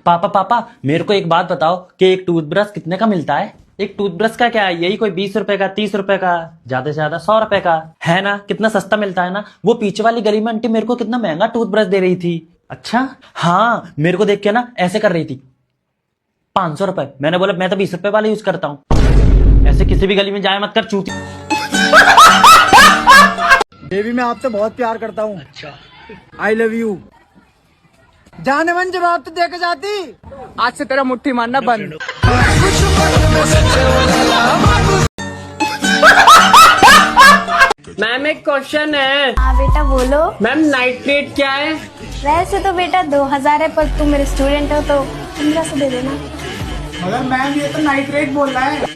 पापा पापा मेरे को एक बात बताओ कि एक टूथब्रश कितने का मिलता है? एक टूथब्रश का क्या है, यही कोई 20 रुपए का, 30 रुपए का, ज्यादा से ज्यादा 100 रुपए का है ना? कितना सस्ता मिलता है ना। वो पीछे वाली गली में आंटी मेरे को कितना महंगा टूथब्रश दे रही थी। अच्छा हाँ, मेरे को देख के ना ऐसे कर रही थी, 500 रुपए। मैंने बोला मैं तो 20 रुपए वाला यूज करता हूँ। ऐसे किसी भी गली में जाए मत कर चूती। बेबी मैं आपसे बहुत प्यार करता हूँ। अच्छा आई लव यू। जाने मन जवाब तो देकर जाती, आज से तेरा मुट्ठी मारना बंद। मैम एक क्वेश्चन है। हाँ बेटा बोलो। मैम नाइट्रेट क्या है? वैसे तो बेटा 2000 है, पर तुम मेरे स्टूडेंट हो तो 1500 दे देना। मगर मैम ये तो नाइट्रेट बोल रहा है।